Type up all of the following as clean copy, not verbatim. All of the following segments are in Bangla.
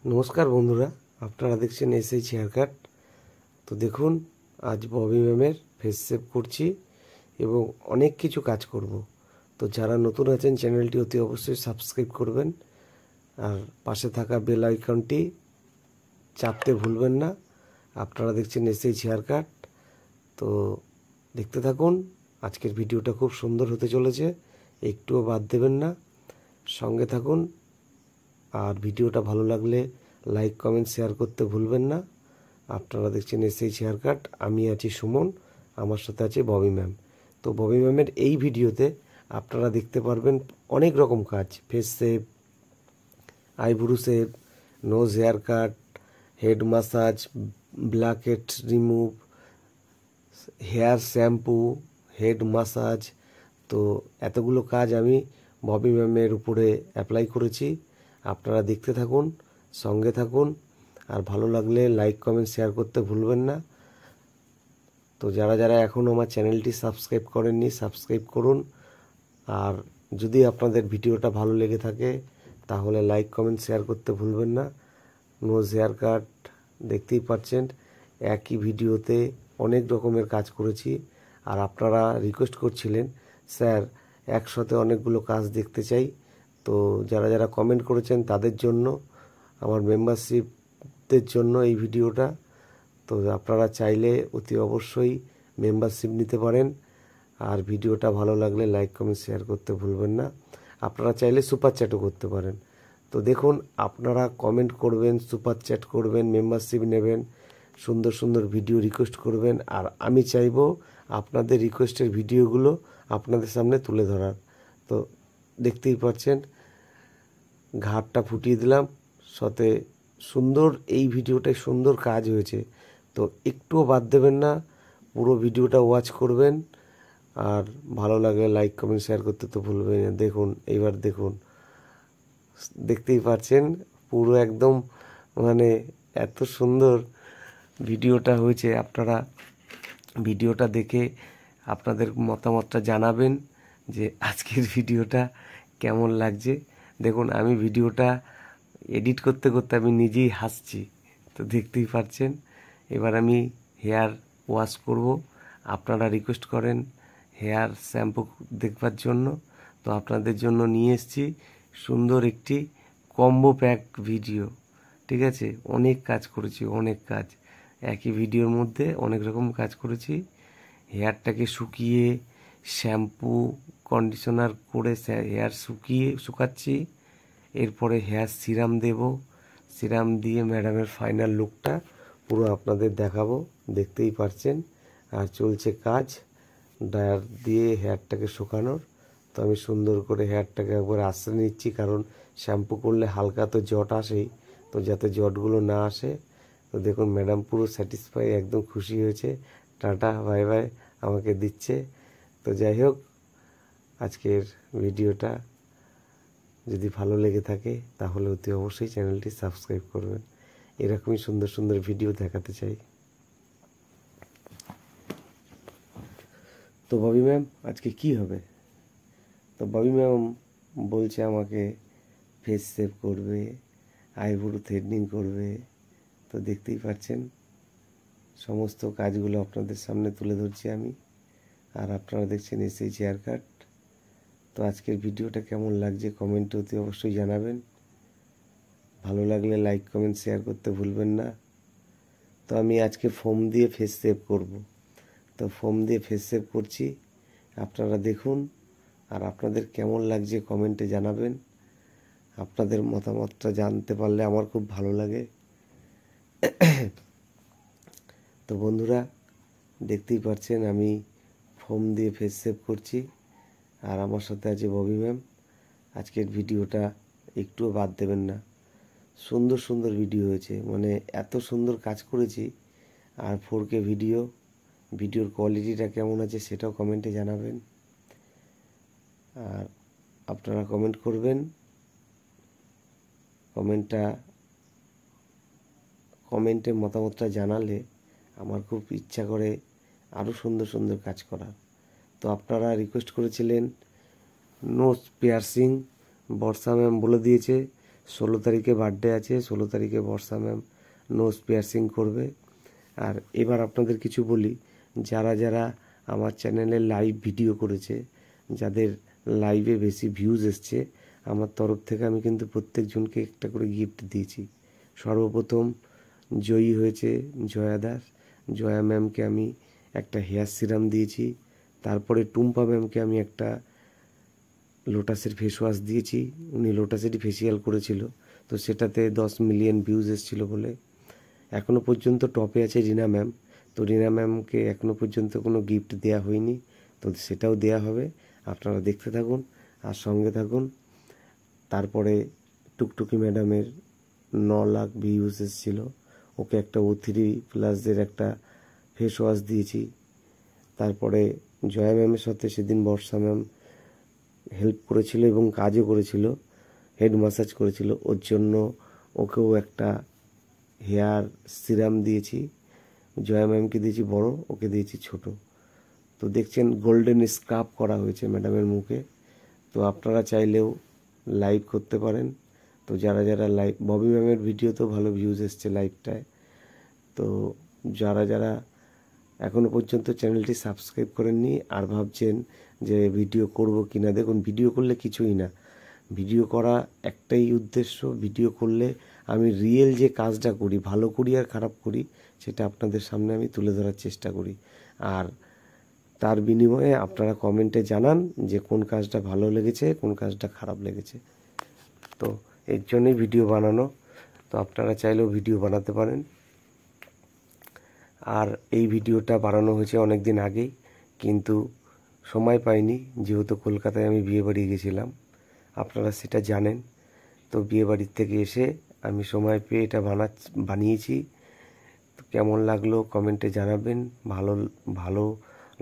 নমস্কার বন্ধুরা, আপনারা দেখছেন এসএইচ হেয়ার কাট। তো দেখুন, আজ ববি ম্যামের ফেস সেভ করছি এবং অনেক কিছু কাজ করব। তো যারা নতুন আছেন চ্যানেলটি অতি অবশ্যই সাবস্ক্রাইব করবেন আর পাশে থাকা বেল আইকনটি চাপতে ভুলবেন না। আপনারা দেখছেন এসএইচ হেয়ার কাট। তো দেখতে থাকুন, আজকের ভিডিওটা খুব সুন্দর হতে চলেছে, একটুও বাদ দেবেন না, সঙ্গে থাকুন। আর ভিডিওটা ভালো লাগলে লাইক কমেন্ট শেয়ার করতে ভুলবেন না। আপনারা দেখছেন এসএইচ হেয়ার কাট, আমি আছি সুমন, আমার সাথে আছে ববি ম্যাম। তো ববি ম্যামের এই ভিডিওতে আপনারা দেখতে পারবেন অনেক রকম কাজ: face shave, eyebrow shave, nose hair cut, head massage, black head remove, hair shampoo, head massage. তো এতগুলো কাজ আমি ববি ম্যামের উপরে অ্যাপ্লাই করেছি। আপনারা দেখতে থাকুন, সঙ্গে থাকুন, আর ভালো লাগলে লাইক কমেন্ট শেয়ার করতে ভুলবেন না। তো যারা যারা এখনও আমার চ্যানেলটি সাবস্ক্রাইব করেননি, সাবস্ক্রাইব করুন। আর যদি আপনাদের ভিডিওটা ভালো লেগে থাকে তাহলে লাইক কমেন্ট শেয়ার করতে ভুলবেন না। নোজ হেয়ার কাট দেখতেই পাচ্ছেন, একই ভিডিওতে অনেক রকমের কাজ করেছি। আর আপনারা রিকোয়েস্ট করছিলেন, স্যার একসাথে অনেকগুলো কাজ দেখতে চাই। তো যারা যারা কমেন্ট করেছেন তাদের জন্য, আমার মেম্বারশিপদের জন্য এই ভিডিওটা। তো আপনারা চাইলে অতি অবশ্যই মেম্বারশিপ নিতে পারেন। আর ভিডিওটা ভালো লাগলে লাইক কমেন্ট শেয়ার করতে ভুলবেন না। আপনারা চাইলে সুপার চ্যাটও করতে পারেন। তো দেখুন, আপনারা কমেন্ট করবেন, সুপার চ্যাট করবেন, মেম্বারশিপ নেবেন, সুন্দর সুন্দর ভিডিও রিকোয়েস্ট করবেন, আর আমি চাইব আপনাদের রিকোয়েস্টের ভিডিওগুলো আপনাদের সামনে তুলে ধরার। তো দেখতেই পাচ্ছেন, ঘাটটা ফুটিয়ে দিলাম, সাথে সুন্দর এই ভিডিওটায় সুন্দর কাজ হয়েছে। তো একটুও বাদ দেবেন না, পুরো ভিডিওটা ওয়াচ করবেন। আর ভালো লাগলে লাইক কমেন্ট শেয়ার করতে তো ভুলবেন না। দেখুন, এইবার দেখুন, দেখতেই পাচ্ছেন পুরো একদম মানে এত সুন্দর ভিডিওটা হয়েছে। আপনারা ভিডিওটা দেখে আপনাদের মতামতটা জানাবেন যে আজকের ভিডিওটা কেমন লাগছে। দেখুন, আমি ভিডিওটা এডিট করতে করতে আমি নিজেই হাসছি। তো দেখতেই পাচ্ছেন, এবার আমি হেয়ার ওয়াশ করব। আপনারা রিকোয়েস্ট করেন হেয়ার শ্যাম্পু দেখবার জন্য, তো আপনাদের জন্য নিয়ে এসেছি সুন্দর একটি কম্বো প্যাক ভিডিও। ঠিক আছে, অনেক কাজ করেছি, অনেক কাজ একই ভিডিওর মধ্যে অনেক রকম কাজ করেছি। হেয়ারটাকে শুকিয়ে শ্যাম্পু কন্ডিশনার করে হেয়ার শুকাচ্ছি। এরপরে হেয়ার সিরাম দেব, সিরাম দিয়ে ম্যাডামের ফাইনাল লুকটা পুরো আপনাদের দেখাবো, দেখতেই পাচ্ছেন। আর চলছে কাজ ড্রায়ার দিয়ে হেয়ারটাকে শুকানোর। তো আমি সুন্দর করে হেয়ারটাকে একবার আশ্রয় নিচ্ছি, কারণ শ্যাম্পু করলে হালকা তো জট আসেই, তো যাতে জটগুলো না আসে। তো দেখুন, ম্যাডাম পুরো স্যাটিসফাই, একদম খুশি হয়েছে, টাটা বাই বাই আমাকে দিচ্ছে। তো যাই হোক, আজকের ভিডিওটা যদি ভালো লেগে থাকে তাহলে অতি অবশ্যই চ্যানেলটি সাবস্ক্রাইব করবেন। এরকমই সুন্দর সুন্দর ভিডিও দেখাতে চাই। তো ববি ম্যাম আজকে কি হবে? তো ববি ম্যাম বলছে আমাকে ফেস সেভ করবে, আইব্রো থ্রেডনিং করবে। তো দেখতেই পাচ্ছেন, সমস্ত কাজগুলো আপনাদের সামনে তুলে ধরছি আমি। আর আপনারা দেখছেন এসএইচ হেয়ার কাট। তো আজকের ভিডিওটা কেমন লাগছে কমেন্টে অতি অবশ্যই জানাবেন। ভালো লাগলে লাইক কমেন্ট শেয়ার করতে ভুলবেন না। তো আমি আজকে ফোম দিয়ে ফেস সেভ করব। তো ফোম দিয়ে ফেস সেভ করছি, আপনারা দেখুন। আর আপনাদের কেমন লাগছে কমেন্টে জানাবেন। আপনাদের মতামতটা জানতে পারলে আমার খুব ভালো লাগে। তো বন্ধুরা, দেখতেই পাচ্ছেন আমি ফোম দিয়ে ফেস সেভ করছি, আর আমার সাথে আছে ববি ম্যাম। আজকের ভিডিওটা একটুও বাদ দেবেন না, সুন্দর সুন্দর ভিডিও হয়েছে, মানে এত সুন্দর কাজ করেছি। আর 4K ভিডিওর কোয়ালিটিটা কেমন আছে সেটাও কমেন্টে জানাবেন। আর আপনারা কমেন্ট করবেন, কমেন্টে মতামতটা জানালে আমার খুব ইচ্ছা করে আরও সুন্দর সুন্দর কাজ করার। তো আপনারা রিকোয়েস্ট করেছিলেন নোজ পিয়ার্সিং, বর্ষা ম্যাম বলে দিয়েছে 16 তারিখে বার্থডে আছে, 16 তারিখে বর্ষা ম্যাম নোজ পিয়ার্সিং করবে। আর এবার আপনাদের কিছু বলি, যারা যারা আমার চ্যানেলে লাইভ ভিডিও করেছে, যাদের লাইভে বেশি ভিউজ এসছে, আমার তরফ থেকে আমি কিন্তু প্রত্যেকজনকে একটা করে গিফট দিয়েছি। সর্বপ্রথম জয়ী হয়েছে জয়া দাস। জয়া ম্যামকে আমি একটা হেয়ার সিরাম দিয়েছি। তারপরে টুম্পা ম্যামকে আমি একটা লোটাসের ফেস ওয়াশ দিয়েছি। উনি লোটাসেরই ফেসিয়াল করেছিল, তো সেটাতে 10 মিলিয়ন ভিউজ এসেছিল বলে। এখনও পর্যন্ত টপে আছে রিনা ম্যাম। তো রিনা ম্যামকে এখনও পর্যন্ত কোনো গিফট দেওয়া হয়নি, তো সেটাও দেওয়া হবে। আপনারা দেখতে থাকুন আর সঙ্গে থাকুন। তারপরে টুকটুকি ম্যাডামের 9 লাখ ভিউজ এসেছিল, ওকে একটা O3+ একটা ফেস ওয়াশ দিয়েছি। তারপরে জয়া ম্যামের সাথে সেদিন বর্ষা ম্যাম হেল্প করেছিল এবং কাজও করেছিল, হেড ম্যাসাজ করেছিল, ওর জন্য ওকেও একটা হেয়ার সিরাম দিয়েছি। জয়া ম্যামকে দিয়েছি বড়, ওকে দিয়েছি ছোট। তো দেখছেন গোল্ডেন স্ক্রাব করা হয়েছে ম্যাডামের মুখে। তো আপনারা চাইলেও লাইভ করতে পারেন। তো যারা যারা লাইভ, ববি ম্যামের ভিডিওতেও ভালো ভিউজ এসছে লাইভটায়। তো যারা যারা এখনও পর্যন্ত চ্যানেলটি সাবস্ক্রাইব করেননি আর ভাবছেন যে ভিডিও করব কি না, দেখুন ভিডিও করলে কিছুই না। ভিডিও করা একটাই উদ্দেশ্য, ভিডিও করলে আমি রিয়েল যে কাজটা করি, ভালো করি আর খারাপ করি, সেটা আপনাদের সামনে আমি তুলে ধরার চেষ্টা করি। আর তার বিনিময়ে আপনারা কমেন্টে জানান যে কোন কাজটা ভালো লেগেছে, কোন কাজটা খারাপ লেগেছে। তো এর জন্যই ভিডিও বানানো। তো আপনারা চাইলেও ভিডিও বানাতে পারেন। আর এই ভিডিওটা বানানো হয়েছে অনেক দিন আগেই, কিন্তু সময় পাইনি, যেহেতু কলকাতায় আমি বিয়েবাড়ি গেছিলাম, আপনারা সেটা জানেন। তো বিয়েবাড়ির থেকে এসে আমি সময় পেয়ে এটা বানিয়েছি। তো কেমন লাগলো কমেন্টে জানাবেন। ভালো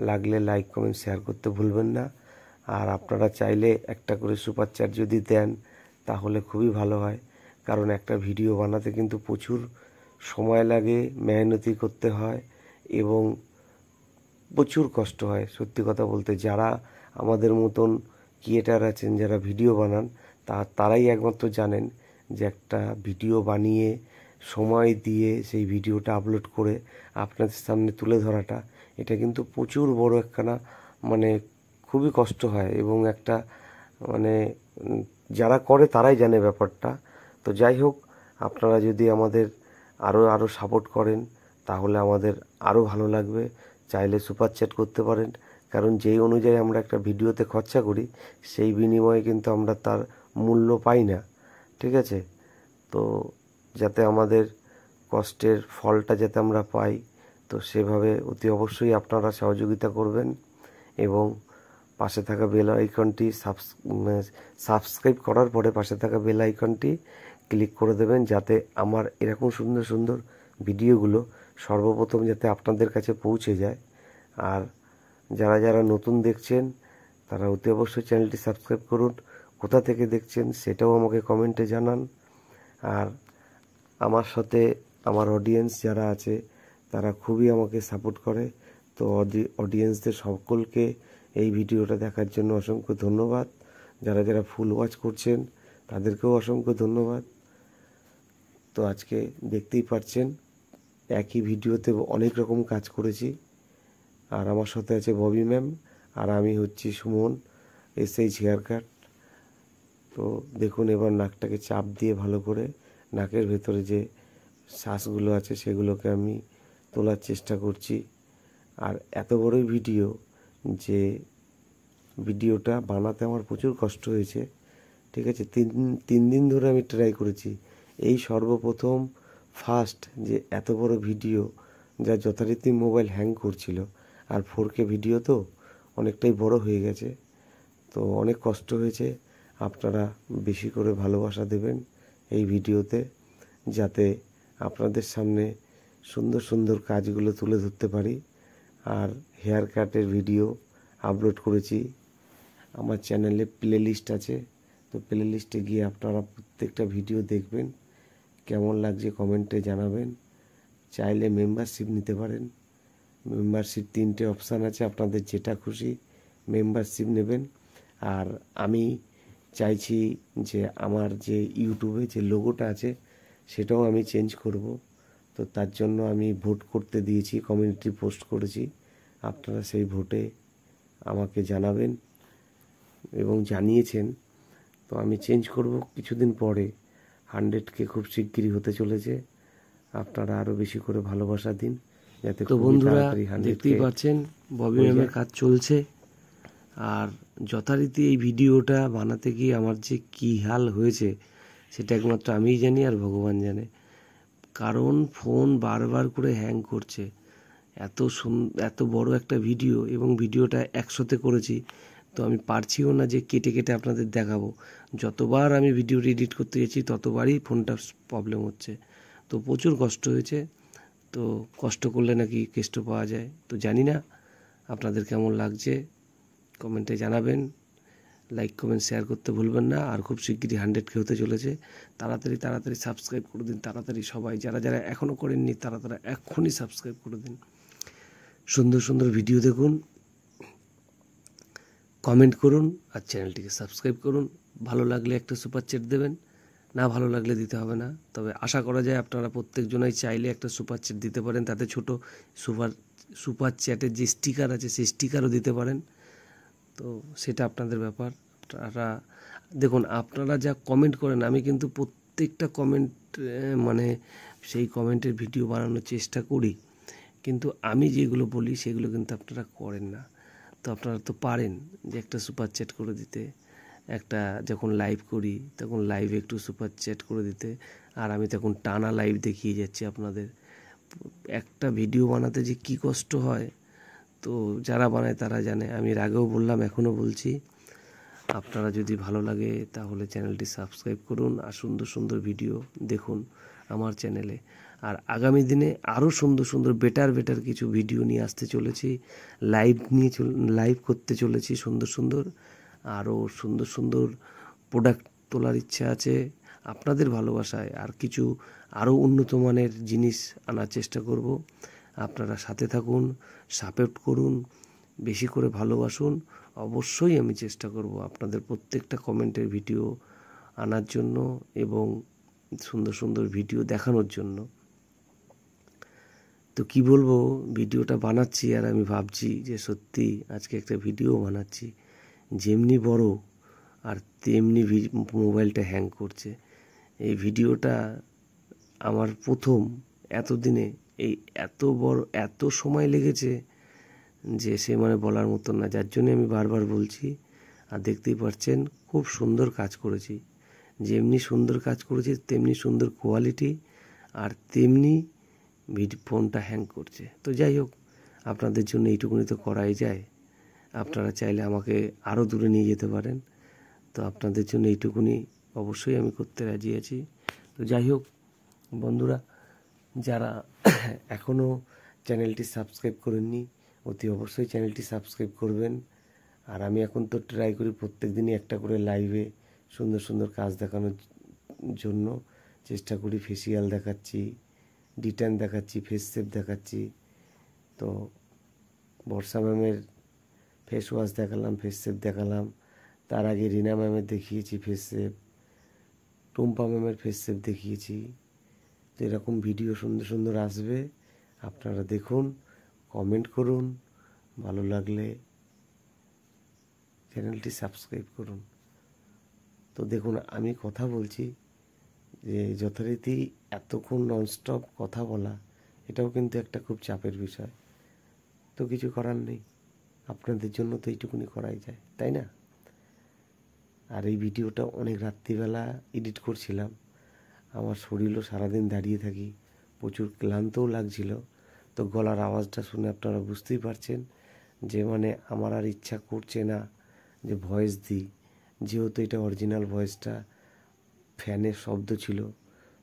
লাগলে লাইক কমেন্ট শেয়ার করতে ভুলবেন না। আর আপনারা চাইলে একটা করে সুপার চ্যাট যদি দেন তাহলে খুবই ভালো হয়, কারণ একটা ভিডিও বানাতে কিন্তু প্রচুর সময় লাগে, মেহনতি করতে হয় এবং প্রচুর কষ্ট হয়। সত্যি কথা বলতে, যারা আমাদের মতন ক্রিয়েটার আছেন, যারা ভিডিও বানান, তারাই একমাত্র জানেন যে একটা ভিডিও বানিয়ে সময় দিয়ে সেই ভিডিওটা আপলোড করে আপনাদের সামনে তুলে ধরাটা, এটা কিন্তু প্রচুর বড় একখানা মানে খুবই কষ্ট হয় এবং একটা মানে যারা করে তারাই জানে ব্যাপারটা। তো যাই হোক, আপনারা যদি আমাদের আরও সাপোর্ট করেন তাহলে আমাদের আরও ভালো লাগবে। চাইলে সুপার চ্যাট করতে পারেন, কারণ যেই অনুযায়ী আমরা একটা ভিডিওতে খরচা করি সেই বিনিময়ে কিন্তু আমরা তার মূল্য পাই না, ঠিক আছে? তো যাতে আমাদের কষ্টের ফলটা যাতে আমরা পাই, তো সেভাবে অতি অবশ্যই আপনারা সহযোগিতা করবেন এবং পাশে থাকা বেল আইকনটি সাবস্ক্রাইব করার পরে পাশে থাকা বেল আইকনটি ক্লিক করে দেবেন, যাতে আমার এরকম সুন্দর সুন্দর ভিডিওগুলো সর্বপ্রথম যাতে আপনাদের কাছে পৌঁছে যায়। আর যারা যারা নতুন দেখছেন তারা অতি অবশ্যই চ্যানেলটি সাবস্ক্রাইব করুন। কোথা থেকে দেখছেন সেটাও আমাকে কমেন্টে জানান। আর আমার সাথে আমার অডিয়েন্স যারা আছে তারা খুবই আমাকে সাপোর্ট করে। তো অডিয়েন্সদের সকলকে এই ভিডিওটা দেখার জন্য অসংখ্য ধন্যবাদ। যারা যারা ফুল ওয়াচ করছেন তাদেরকেও অসংখ্য ধন্যবাদ। তো আজকে দেখতেই পাচ্ছেন একই ভিডিওতে অনেক রকম কাজ করেছি। আর আমার সাথে আছে ববি ম্যাম, আর আমি হচ্ছি সুমন, SH হেয়ার কাট। তো দেখুন এবার নাকটাকে চাপ দিয়ে ভালো করে নাকের ভেতরে যে শ্বাসগুলো আছে সেগুলোকে আমি তোলার চেষ্টা করছি। আর এত বড়ই ভিডিও যে ভিডিওটা বানাতে আমার প্রচুর কষ্ট হয়েছে, ঠিক আছে? তিন দিন ধরে আমি ট্রাই করেছি। এই সর্বপ্রথম ফার্স্ট যে এত বড় ভিডিও, যা যথারীতি মোবাইল হ্যাং করছিল। আর 4K ভিডিও তো অনেকটাই বড় হয়ে গেছে, তো অনেক কষ্ট হয়েছে। আপনারা বেশি করে ভালোবাসা দেবেন এই ভিডিওতে, যাতে আপনাদের সামনে সুন্দর সুন্দর কাজগুলো তুলে ধরতে পারি। আর হেয়ার কাটের ভিডিও আপলোড করেছি, আমার চ্যানেলে প্লে লিস্ট আছে। তো প্লে লিস্টে গিয়ে আপনারা প্রত্যেকটা ভিডিও দেখবেন, কেমন লাগছে কমেন্টে জানাবেন। চাইলে মেম্বারশিপ নিতে পারেন। মেম্বারশিপ 3টে অপশান আছে, আপনাদের যেটা খুশি মেম্বারশিপ নেবেন। আর আমি চাইছি যে আমার যে ইউটিউবে যে লোগোটা আছে সেটাও আমি চেঞ্জ করব। তো তার জন্য আমি ভোট করতে দিয়েছি, কমিউনিটি পোস্ট করেছি। আপনারা সেই ভোটে আমাকে জানাবেন এবং জানিয়েছেন। তো আমি চেঞ্জ করব কিছুদিন পরে। 100K খুব শিগগিরই হতে চলেছে। আপনারা আরও বেশি করে ভালোবাসা দিন যাতে তো বন্ধুরা দেখতেই পাচ্ছেন ববি ম্যামের কাজ চলছে। আর যথারীতি এই ভিডিওটা বানাতে গিয়ে আমার যে কী হাল হয়েছে সেটা একমাত্র আমিই জানি আর ভগবান জানে। কারণ ফোন বারবার করে হ্যাং করছে। এত বড় একটা ভিডিও এবং ভিডিওটা 100তে করেছি, তো আমি পারছিও না যে কেটে কেটে আপনাদের দেখাবো। যতবার আমি ভিডিওটি এডিট করতে গেছি ততবারই ফোনটা প্রবলেম হচ্ছে। তো প্রচুর কষ্ট হয়েছে। তো কষ্ট করলে নাকি কেষ্ট পাওয়া যায়। তো জানি না আপনাদের কেমন লাগছে, কমেন্টে জানাবেন। লাইক কমেন্ট শেয়ার করতে ভুলবেন না। আর খুব শিগগিরই 100K হতে চলেছে। তাড়াতাড়ি সাবস্ক্রাইব করে দিন। তাড়াতাড়ি সবাই যারা এখনও করেননি তারা এক্ষুনি সাবস্ক্রাইব করে দিন। সুন্দর সুন্দর ভিডিও দেখুন, কমেন্ট করুন আর চ্যানেলটিকে সাবস্ক্রাইব করুন। ভালো লাগলে একটা সুপার চ্যাট দেবেন, না ভালো লাগলে দিতে হবে না। তবে আশা করা যায় আপনারা প্রত্যেকজনাই চাইলে একটা সুপার চ্যাট দিতে পারেন। তাতে ছোট সুপার চ্যাটের যে স্টিকার আছে সেই স্টিকারও দিতে পারেন। তো সেটা আপনাদের ব্যাপার। আপনারা দেখুন, আপনারা যা কমেন্ট করেন আমি কিন্তু প্রত্যেকটা কমেন্ট মানে সেই কমেন্টের ভিডিও বানানোর চেষ্টা করি, কিন্তু আমি যেগুলো বলি সেগুলো কিন্তু আপনারা করেন না। তো আপনারা তো পারেন যে একটা সুপার চ্যাট করে দিতে, একটা যখন লাইভ করি তখন লাইভে একটু সুপার চ্যাট করে দিতে। আর আমি তখন টানা লাইভ দেখিয়ে যাচ্ছি আপনাদের। একটা ভিডিও বানাতে যে কী কষ্ট হয় তো যারা বানায় তারা জানে। আমি এর আগেও বললাম, এখনও বলছি, আপনারা যদি ভালো লাগে তাহলে চ্যানেলটি সাবস্ক্রাইব করুন আর সুন্দর সুন্দর ভিডিও দেখুন আমার চ্যানেলে। আর আগামী দিনে আরও সুন্দর সুন্দর বেটার কিছু ভিডিও নিয়ে আসতে চলেছি। লাইভ করতে চলেছি সুন্দর আরও সুন্দর প্রোডাক্ট তোলার ইচ্ছা আছে আপনাদের ভালোবাসায়। আর কিছু আরও উন্নত মানের জিনিস আনার চেষ্টা করব। আপনারা সাথে থাকুন, সাপোর্ট করুন, বেশি করে ভালোবাসুন। অবশ্যই আমি চেষ্টা করব আপনাদের প্রত্যেকটা কমেন্টের ভিডিও আনার জন্য এবং সুন্দর ভিডিও দেখানোর জন্য। তো কি বলবো, ভিডিওটা বানাচ্ছি আর আমি ভাবছি যে সত্যি আজকে একটা ভিডিও বানাচ্ছি, যেমনি বড় আর তেমনি মোবাইলটা হ্যাং করছে। এই ভিডিওটা আমার প্রথম, এতদিনে এই এত সময় লেগেছে যে সে মানে বলার মতন না। যার জন্য আমি বারবার বলছি। আর দেখতেই পাচ্ছেন খুব সুন্দর কাজ করেছি। যেমনি সুন্দর কাজ করেছি তেমনি সুন্দর কোয়ালিটি আর তেমনি ফোনটা হ্যাং করছে। তো যাই হোক, আপনাদের জন্য এইটুকুনি তো করাই যায়। আপনারা চাইলে আমাকে আরও দূরে নিয়ে যেতে পারেন। তো আপনাদের জন্য এইটুকুনি অবশ্যই আমি করতে রাজি আছি। তো যাই হোক বন্ধুরা, যারা এখনও চ্যানেলটি সাবস্ক্রাইব করেননি অতি অবশ্যই চ্যানেলটি সাবস্ক্রাইব করবেন। আর আমি এখন তো ট্রাই করি প্রত্যেক দিনই একটা করে লাইভে সুন্দর কাজ দেখানোর জন্য চেষ্টা করি। ফেসিয়াল দেখাচ্ছি, ডিট্যান দেখাচ্ছি, ফেস সেভ দেখাচ্ছি। তো বর্ষা ম্যামের ফেস ওয়াশ দেখালাম, ফেস সেভ দেখালাম। তার আগে রিনা ম্যামের দেখিয়েছি ফেস সেভ, টুম্পা ম্যামের ফেস সেভ দেখিয়েছি। তো এরকম ভিডিও সুন্দর আসবে, আপনারা দেখুন, কমেন্ট করুন, ভালো লাগলে চ্যানেলটি সাবস্ক্রাইব করুন। তো দেখুন, আমি কথা বলছি যে যথারীতি এতক্ষণ ননস্টপ কথা বলা, এটাও কিন্তু একটা খুব চাপের বিষয়। তো কিছু করার নেই, আপনাদের জন্য তো এইটুকুনি করাই যায়, তাই না? আর এই ভিডিওটা অনেক রাত্রিবেলা এডিট করছিলাম। আমার শরীরও সারাদিন দাঁড়িয়ে থাকি, প্রচুর ক্লান্তও লাগছিল। তো গলার আওয়াজটা শুনে আপনারা বুঝতেই পারছেন যে মানে আমার আর ইচ্ছা করছে না যে ভয়েস দিই, যেহেতু এটা অরিজিনাল ভয়েসটা, ফ্যানের শব্দ ছিল,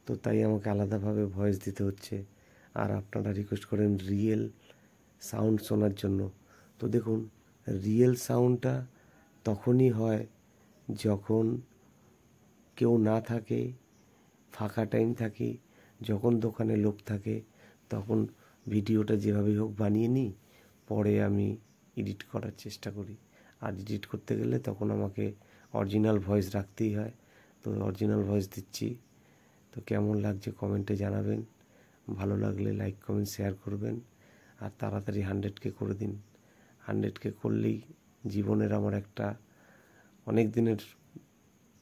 তো তাই আমাকে আলাদাভাবে ভয়েস দিতে হচ্ছে। আর আপনারা রিকোয়েস্ট করেন রিয়েল সাউন্ড শোনার জন্য। তো দেখুন, রিয়েল সাউন্ডটা তখনই হয় যখন কেউ না থাকে, ফাঁকা টাইম থাকে, যখন দোকানে লোক থাকে, তখন ভিডিওটা যেভাবেই হোক বানিয়ে নিই, পরে আমি এডিট করার চেষ্টা করি। আর এডিট করতে গেলে তখন আমাকে অরিজিনাল ভয়েস রাখতেই হয়, তো অরিজিনাল ভয়েস দিচ্ছি। তো কেমন লাগছে কমেন্টে জানাবেন, ভালো লাগলে লাইক কমেন্ট শেয়ার করবেন, আর তাড়াতাড়ি 100K করে দিন। 100K করলেই জীবনের আমার একটা অনেক দিনের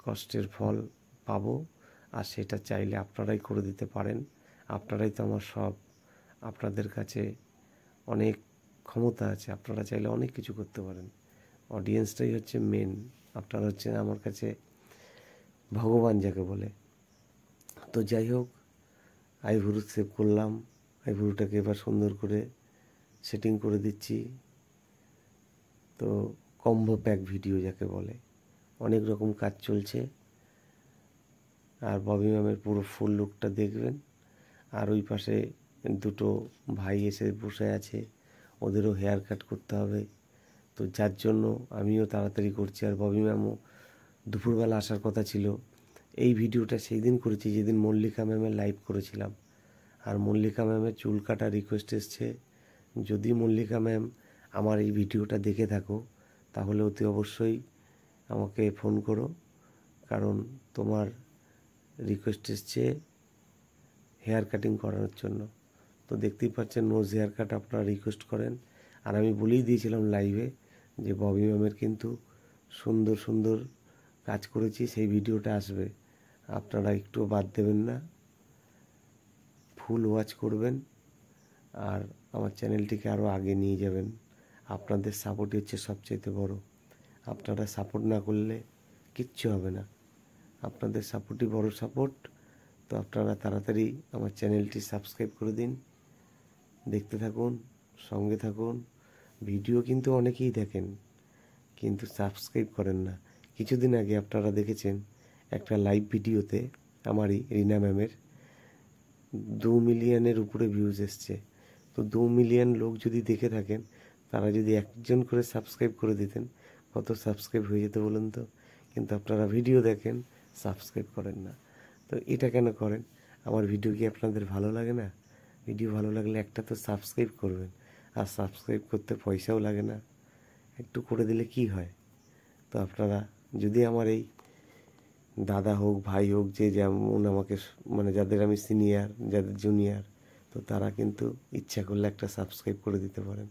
কষ্টের ফল পাবো, আর সেটা চাইলে আপনারাই করে দিতে পারেন। আপনারাই তো আমার সব, আপনাদের কাছে অনেক ক্ষমতা আছে, আপনারা চাইলে অনেক কিছু করতে পারেন। অডিয়েন্সটাই হচ্ছে মেন, আপনারা হচ্ছেন আমার কাছে ভগবান যাকে বলে। তো যাই হোক, আইভুরু সেভ করলাম, আইভুরুটাকে এবার সুন্দর করে সেটিং করে দিচ্ছি। তো কম্বো প্যাক ভিডিও যাকে বলে, অনেক রকম কাজ চলছে। আর ববি ম্যামের পুরো ফুল লুকটা দেখবেন। আর ওই পাশে দুটো ভাই এসে বসে আছে, ওদেরও হেয়ার কাট করতে হবে, তো যার জন্য আমিও তাড়াতাড়ি করছি। আর ববি ম্যামও দুপুরবেলা আসার কথা ছিল। এই ভিডিওটা সেই দিন করেছি যেদিন মল্লিকা ম্যামের লাইভ করেছিলাম। আর মল্লিকা ম্যামের চুল কাটা রিকোয়েস্ট এসছে। যদি মল্লিকা ম্যাম আমার এই ভিডিওটা দেখে থাকো, তাহলে অতি অবশ্যই আমাকে ফোন করো, কারণ তোমার রিকোয়েস্ট এসছে হেয়ার কাটিং করানোর জন্য। তো দেখতেই পাচ্ছেন নোজ হেয়ার কাট আপনারা রিকোয়েস্ট করেন। আর আমি বলেই দিয়েছিলাম লাইভে যে ববি ম্যামের কিন্তু সুন্দর সুন্দর কাজ করেছি, সেই ভিডিওটা আসবে, আপনারা একটু বাদ দেবেন না, ফুল ওয়াচ করবেন আর আমার চ্যানেলটিকে আরও আগে নিয়ে যাবেন। আপনাদের সাপোর্টই হচ্ছে সবচেয়ে বড়। আপনারা সাপোর্ট না করলে কিচ্ছু হবে না, আপনাদের সাপোর্টই বড় সাপোর্ট। তো আপনারা তাড়াতাড়ি আমার চ্যানেলটি সাবস্ক্রাইব করে দিন, দেখতে থাকুন, সঙ্গে থাকুন। ভিডিও কিন্তু অনেকেই দেখেন, কিন্তু সাবস্ক্রাইব করেন না। কিছুদিন আগে আপনারা দেখেছেন একটা লাইভ ভিডিওতে আমারই রিনা ম্যামের 2 মিলিয়নের উপরে ভিউজ এসছে। তো 2 মিলিয়ন লোক যদি দেখে থাকেন, তারা যদি একজন করে সাবস্ক্রাইব করে দিতেন, কত সাবস্ক্রাইব হয়ে যেত বলুন তো। কিন্তু আপনারা ভিডিও দেখেন, সাবস্ক্রাইব করেন না। তো এটা কেন করেন? আমার ভিডিও কি আপনাদের ভালো লাগে না? ভিডিও ভালো লাগলে একটা তো সাবস্ক্রাইব করবেন, আর সাবস্ক্রাইব করতে পয়সাও লাগে না, একটু করে দিলে কি হয়। তো আপনারা যদি আমার এই দাদা হোক, ভাই হোক, যে যেমন আমাকে মানে যাদের আমি সিনিয়র, যাদের জুনিয়র, তো তারা কিন্তু ইচ্ছা করলে একটা সাবস্ক্রাইব করে দিতে পারেন।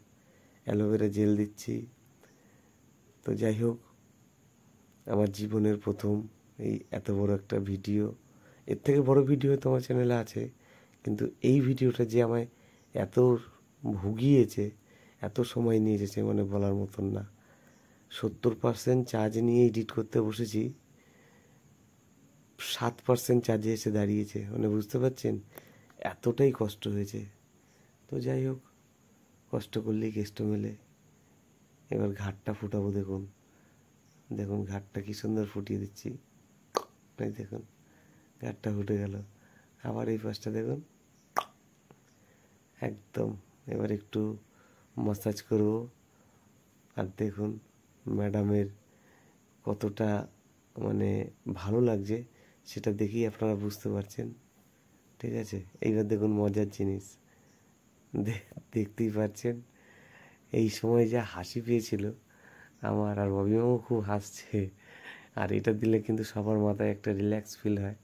অ্যালোভেরা জেল দিচ্ছি। তো যাই হোক, আমার জীবনের প্রথম এই এত বড় একটা ভিডিও, এর থেকে বড় ভিডিও তো আমার চ্যানেলে আছে, কিন্তু এই ভিডিওটা যে আমায় এত ভুগিয়েছে, এত সময় নিয়ে এসেছে, মানে বলার মতন না। 70% চার্জ নিয়ে এডিট করতে বসেছি, 7% চার্জে এসে দাঁড়িয়েছে, মানে বুঝতে পারছেন এতটাই কষ্ট হয়েছে। তো যাই হোক, কষ্ট করলেই কেষ্ট মেলে। এবার ঘাটটা ফুটাবো, দেখুন দেখুন ঘাটটা কি সুন্দর ফুটিয়ে দিচ্ছি, এই দেখুন ঘাটটা ফুটে গেল। আবার এই পাশটা দেখুন একদম। এবার একটু মাসাজ করব, আর দেখুন ম্যাডামের কতটা মানে ভালো লাগছে সেটা দেখেই আপনারা বুঝতে পারছেন, ঠিক আছে। এইবার দেখুন মজার জিনিস, দেখতেই পাচ্ছেন এই সময় যা হাসি পেয়েছিল আমার, আর অভিমাও খুব হাসছে। আর এটা দিলে কিন্তু সবার মাথায় একটা রিল্যাক্স ফিল হয়,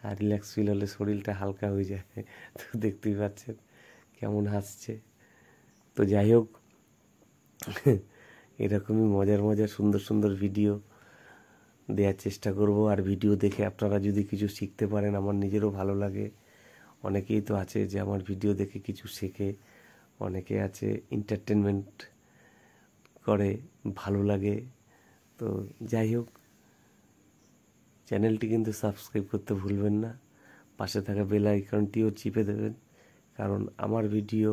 আর রিল্যাক্স ফিল হলে শরীরটা হালকা হয়ে যায়। তো দেখতেই পাচ্ছেন কেমন হাসছে। তো যাই হোক, এরকমই মজার মজার সুন্দর সুন্দর ভিডিও দেওয়ার চেষ্টা করব। আর ভিডিও দেখে আপনারা যদি কিছু শিখতে পারেন, আমার নিজেরও ভালো লাগে। অনেকেই তো আছে যে আমার ভিডিও দেখে কিছু শেখে, অনেকে আছে এন্টারটেনমেন্ট করে, ভালো লাগে। তো যাই হোক, চ্যানেলটি কিন্তু সাবস্ক্রাইব করতে ভুলবেন না, পাশে থাকা বেল আইকনটিও চিপে দেবেন, কারণ আমার ভিডিও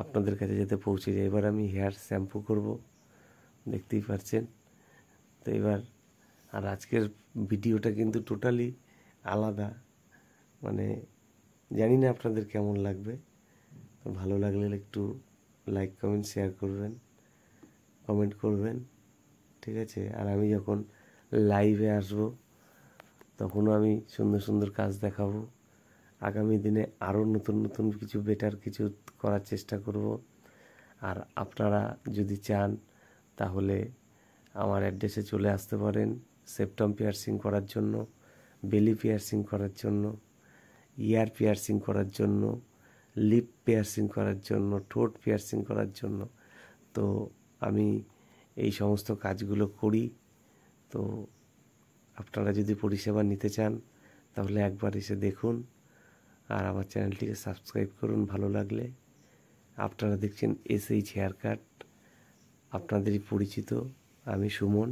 আপনাদের কাছে যাতে পৌঁছে যায়। এবার আমি হেয়ার শ্যাম্পু করব, দেখতেই পাচ্ছেন। তো এবার আর আজকের ভিডিওটা কিন্তু টোটালি আলাদা, মানে জানি না আপনাদের কেমন লাগবে। তো ভালো লাগলে একটু লাইক কমেন্ট শেয়ার করবেন, কমেন্ট করবেন, ঠিক আছে। আর আমি যখন লাইভে আসবো তখনও আমি সুন্দর সুন্দর কাজ দেখাবো। আগামী দিনে আরও নতুন নতুন কিছু বেটার কিছু করার চেষ্টা করব। আর আপনারা যদি চান তাহলে আমার অ্যাড্রেসে চলে আসতে পারেন, সেপ্টাম পিয়ার্সিং করার জন্য, বেলি পিয়ার্সিং করার জন্য, ইয়ার পিয়ার্সিং করার জন্য, লিপ পিয়ার্সিং করার জন্য, ঠোঁট পিয়ার্সিং করার জন্য। তো আমি এই সমস্ত কাজগুলো করি। তো আপনারা যদি পরিষেবা নিতে চান তাহলে একবার এসে দেখুন, আর আমার চ্যানেলটিকে সাবস্ক্রাইব করুন ভালো লাগলে। আপনারা দেখছেন SH হেয়ার কাট, আপনাদেরই পরিচিত, আমি সুমন,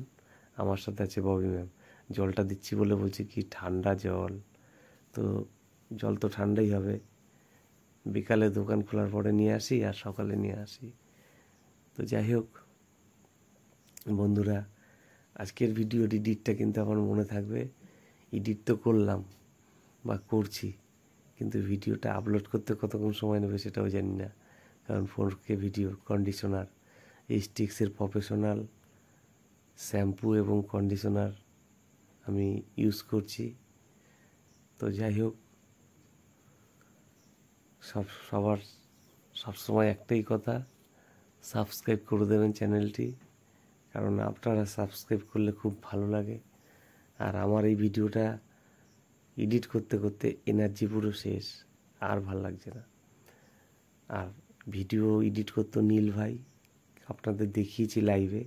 আমার সাথে আছে ববি ম্যাম। জলটা দিচ্ছি বলে বলছি কি ঠান্ডা জল, তো জল তো ঠান্ডাই হবে। বিকালে দোকান খোলার পরে নিয়ে আসি আর সকালে নিয়ে আসি। তো যাই হোক বন্ধুরা, আজকের ভিডিও এডিটটা কিন্তু আমার মনে থাকবে। এডিট তো করলাম বা করছি, কিন্তু ভিডিওটা আপলোড করতে কতক্ষণ সময় নেবে সেটাও জানি না, কারণ 4K ভিডিও, কন্ডিশনার, স্টিক্সের প্রফেশনাল শ্যাম্পু এবং কন্ডিশনার আমি ইউজ করছি। তো যাই হোক, সবসময় একটাই কথা, সাবস্ক্রাইব করে দেবেন চ্যানেলটি, কারণ আপনারা সাবস্ক্রাইব করলে খুব ভালো লাগে। আর আমার এই ভিডিওটা এডিট করতে করতে এনার্জি পুরো শেষ, আর ভাল লাগছে না। আর ভিডিও এডিট করতো নীল ভাই, আপনাদের দেখিয়েছি লাইভে,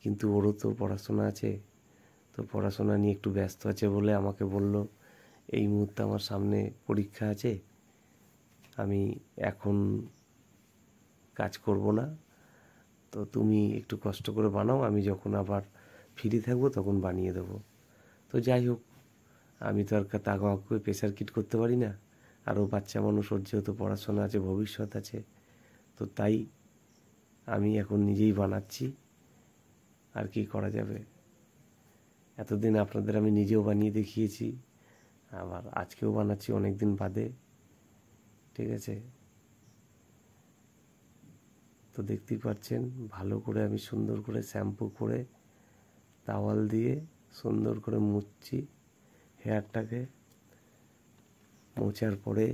কিন্তু ওরও তো পড়াশোনা আছে, তো পড়াশোনা নিয়ে একটু ব্যস্ত আছে বলে আমাকে বলল এই মুহূর্তে আমার সামনে পরীক্ষা আছে, আমি এখন কাজ করব না, তো তুমি একটু কষ্ট করে বানাও, আমি যখন আবার ফ্রি থাকবো তখন বানিয়ে দেবো। তো যাই হোক, আমি তো আর তাকে প্রেশার কিট করতে পারি না, আরও বাচ্চা মানুষ, ওর যেহেতু পড়াশোনা আছে, ভবিষ্যৎ আছে, তো তাই আমি এখন নিজেই বানাচ্ছি। আর কি করা যাবে, এতদিন আপনাদের আমি নিজেও বানিয়ে দেখিয়েছি, আবার আজকেও বানাচ্ছি অনেক দিন বাদে, ঠিক আছে। তো দেখতেই পাচ্ছেন ভালো করে আমি সুন্দর করে শ্যাম্পু করে তাওয়াল দিয়ে সুন্দর করে মুছছি হেয়ারটাকে। মোছার পরে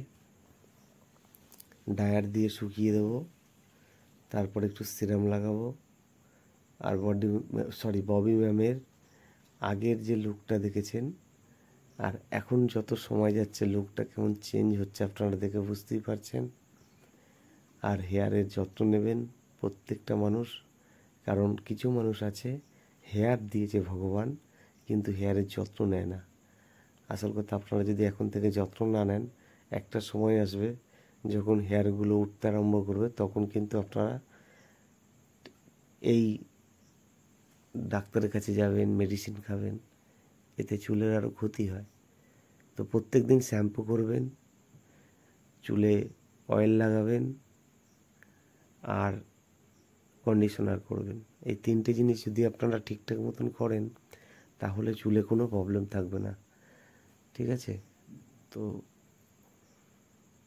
ড্রায়ার দিয়ে শুকিয়ে দেবো, তারপরে একটু সিরাম লাগাবো। আর ববি ম্যামের আগের যে লুকটা দেখেছেন আর এখন যত সময় যাচ্ছে লুকটা কেমন চেঞ্জ হচ্ছে আপনারা দেখে বুঝতেই পারছেন। আর হেয়ারের যত্ন নেবেন প্রত্যেকটা মানুষ, কারণ কিছু মানুষ আছে হেয়ার দিয়েছে ভগবান কিন্তু হেয়ারের যত্ন নেয় না। আসল কথা, আপনারা যদি এখন থেকে যত্ন না নেন, একটা সময় আসবে যখন হেয়ারগুলো উঠতে আরম্ভ করবে, তখন কিন্তু আপনারা এই ডাক্তারের কাছে যাবেন, মেডিসিন খাবেন, এতে চুলের আরও ক্ষতি হয়। তো প্রত্যেক দিন শ্যাম্পু করবেন, চুলে অয়েল লাগাবেন আর কন্ডিশনার করবেন। এই তিনটে জিনিস যদি আপনারা ঠিকঠাক মতন করেন তাহলে চুলে কোনো প্রবলেম থাকবে না, ঠিক আছে। তো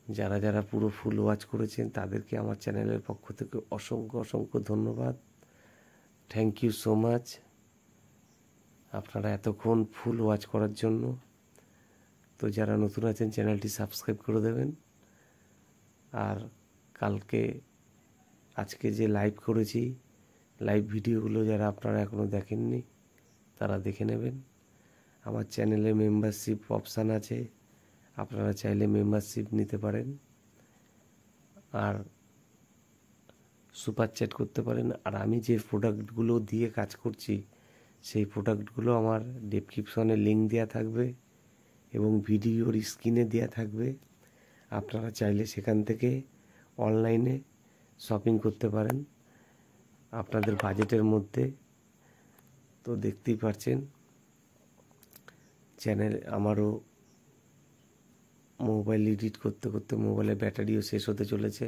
যারা যারা পুরো ফুল ওয়াচ করেছেন তাদেরকে আমার চ্যানেলের পক্ষ থেকে অসংখ্য অসংখ্য ধন্যবাদ। থ্যাংক ইউ সো মাচ আপনারা এতক্ষণ ফুল ওয়াচ করার জন্য। তো যারা নতুন আছেন চ্যানেলটি সাবস্ক্রাইব করে দেবেন। আর আজকে যে লাইভ করেছি, লাইভ ভিডিওগুলো যারা আপনারা এখনও দেখেননি তারা দেখে নেবেন। আমার চ্যানেলে মেম্বারশিপ অপশান আছে, আপনারা চাইলে মেম্বারশিপ নিতে পারেন আর সুপার চ্যাট করতে পারেন। আর আমি যে প্রোডাক্টগুলো দিয়ে কাজ করছি সেই প্রোডাক্টগুলো আমার ডেসক্রিপশনে লিঙ্ক দেওয়া থাকবে এবং ভিডিওর স্ক্রিনে দেওয়া থাকবে, আপনারা চাইলে সেখান থেকে অনলাইনে শপিং করতে পারেন আপনাদের বাজেটের মধ্যে। তো দেখতেই পাচ্ছেন আমারও মোবাইল এডিট করতে করতে মোবাইলের ব্যাটারিও শেষ হতে চলেছে।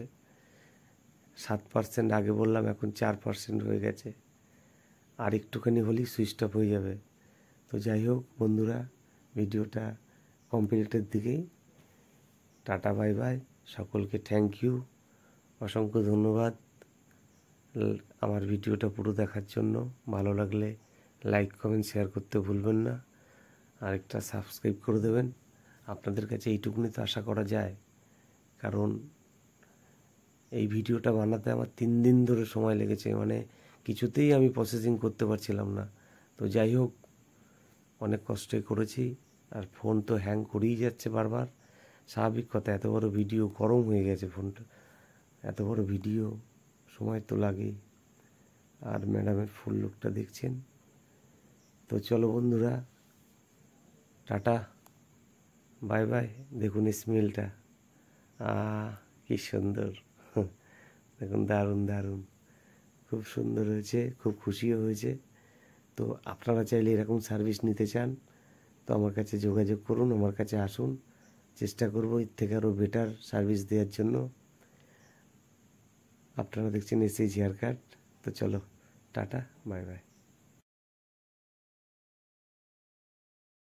7% আগে বললাম, এখন 4% হয়ে গেছে, আর একটুখানি হলেই সুইচ অফ হয়ে যাবে। তো যাই হোক বন্ধুরা, ভিডিওটা কমপ্লিটের দিকেই। টাটা বাই বাই, সকলকে থ্যাংক ইউ, অসংখ্য ধন্যবাদ আমার ভিডিওটা পুরো দেখার জন্য। ভালো লাগলে লাইক কমেন্ট শেয়ার করতে ভুলবেন না, আরেকটা সাবস্ক্রাইব করে দেবেন। আপনাদের কাছে এইটুকুনি তো আশা করা যায়, কারণ এই ভিডিওটা বানাতে আমার 3 দিন ধরে সময় লেগেছে, মানে কিছুতেই আমি প্রসেসিং করতে পারছিলাম না। তো যাই হোক, অনেক কষ্টই করেছি। আর ফোন তো হ্যাং করেই যাচ্ছে বারবার, স্বাভাবিক কথা, এত বড় ভিডিও, গরম হয়ে গেছে ফোনটা, এত বড় ভিডিও সময় তো লাগেই। আর ম্যাডামের ফুল লুকটা দেখছেন। তো চলো বন্ধুরা, টাটা, বাই বাই। দেখুন স্মেলটা, কি সুন্দর। দেখুন, দারুণ দারুণ, খুব সুন্দর হয়েছে, খুব খুশিও হয়েছে। তো আপনারা চাইলে এরকম সার্ভিস নিতে চান তো আমার কাছে যোগাযোগ করুন, আমার কাছে আসুন, চেষ্টা করব এর থেকে আরও বেটার সার্ভিস দেওয়ার জন্য। আপনারা দেখছেন এসএইচ হেয়ার কাট। তো চলো, টাটা, বাই বাই।